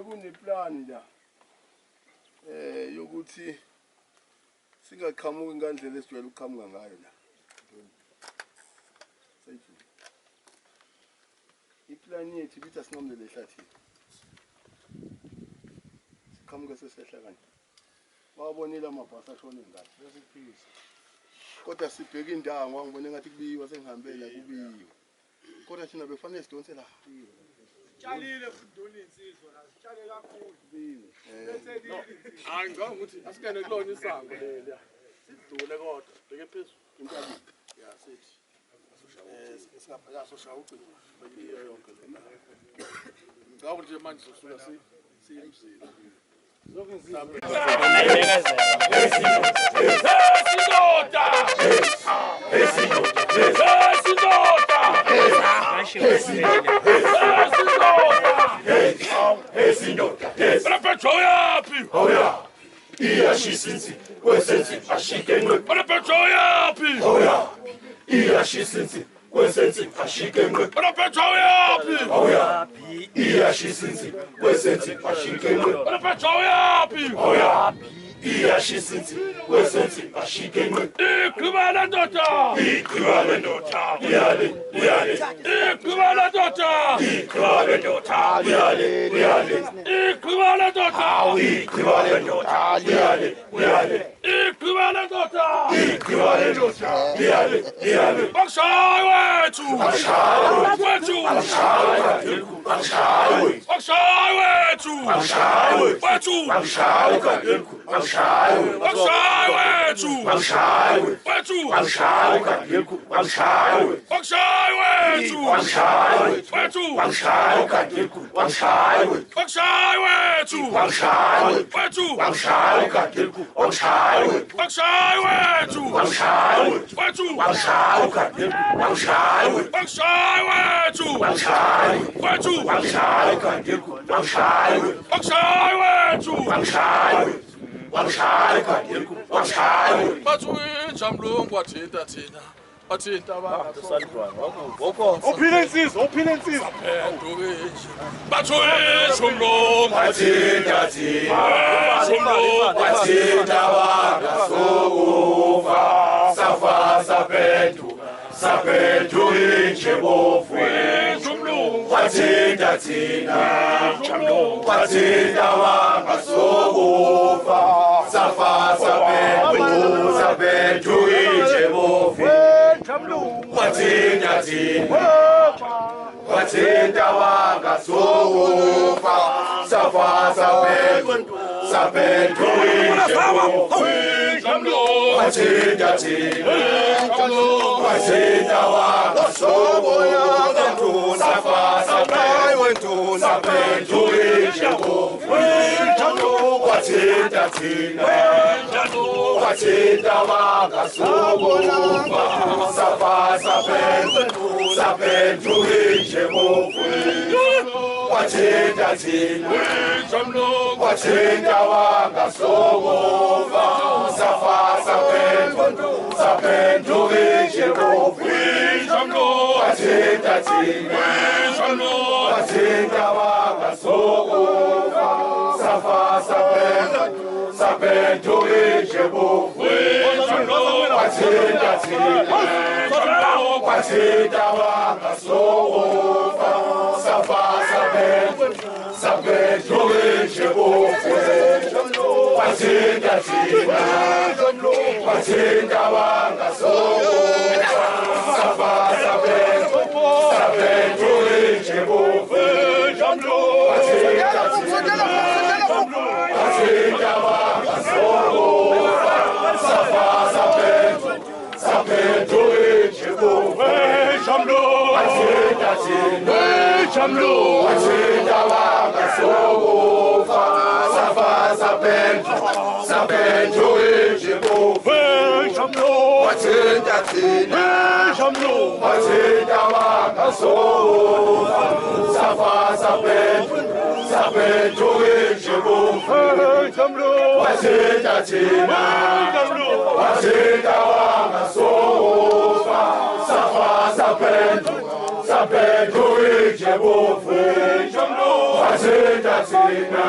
bekuneplan la yokuthi singaqhamuki ngandlela esijwayele ukuqhamuka ngayo la. Iplan yethu bithi asinqamlele ehlathini. Siqhamuke sesehla kanje. Bawabonile amabhasi ashone ngathi besiphisa. Kodwa sibheka indawo ngibone ngathi kubiyiwa sengihambela kubiyiwa. Kodwa thina befanele sidonse la. Sitshalile kudoni insizwa la, sitshale kakhulu. Hayi ngicabanga ukuthi asikene kulona isango leli. Sidlule kodwa bheke phezulu intabeni. Ya sithi. Singapha soshaya ucingo. Bayiyo yonke lena. Ngicabanga nje manje sosuka siyimsizwa. wathinta thina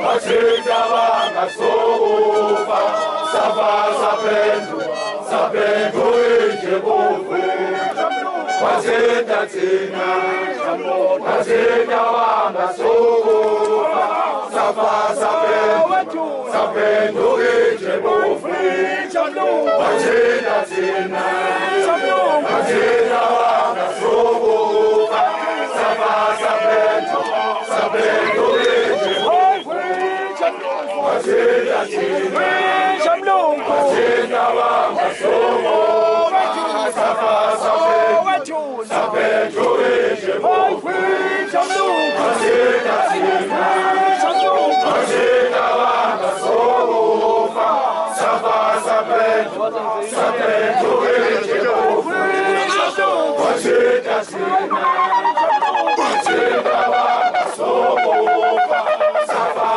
wathinta bangasofa safa saphendu inje bovu wathinta thina wathinta bangasofa safa saphendu inje bovu wathinta thina wathinta bangasofa safa saphendu inje bovu wathinta thina wathinta bangasofa safa saphendu inje bovu wathinta thina wathinta bangasofa safa saphendu inje bovu wathinta thina wathinta bangasofa safa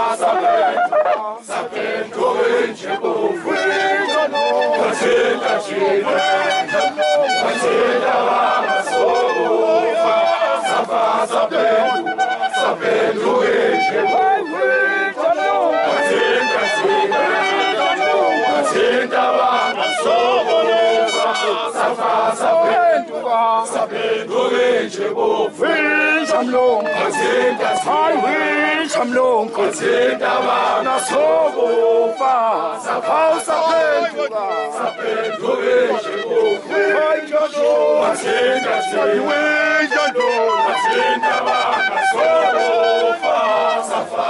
saphendu inje bovu wathinta thina wathinta bangasofa safa saphendu inje bovu wathinta thina wathinta bangasofa safa saphendu inje bovu wathinta wathinta bangasofa safa saphendu inje bovu wathinta thina wathinta bangasofa safa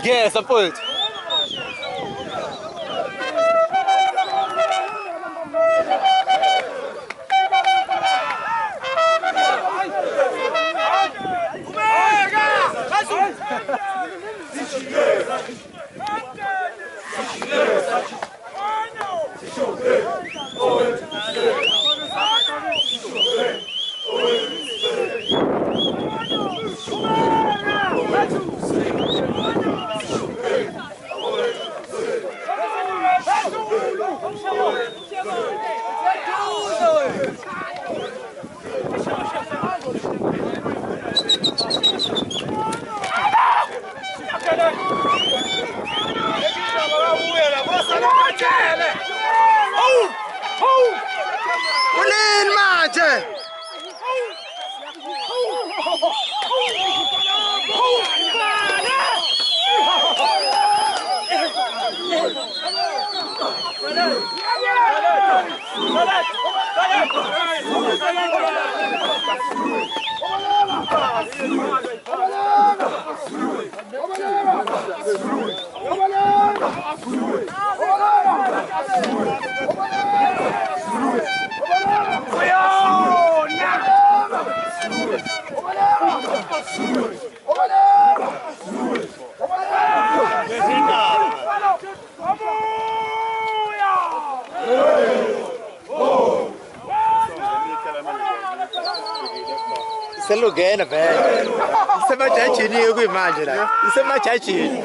Yes, I pulled. Selugena velho. Isso é machachininho com imagem, isso é machachininho.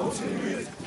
Houdt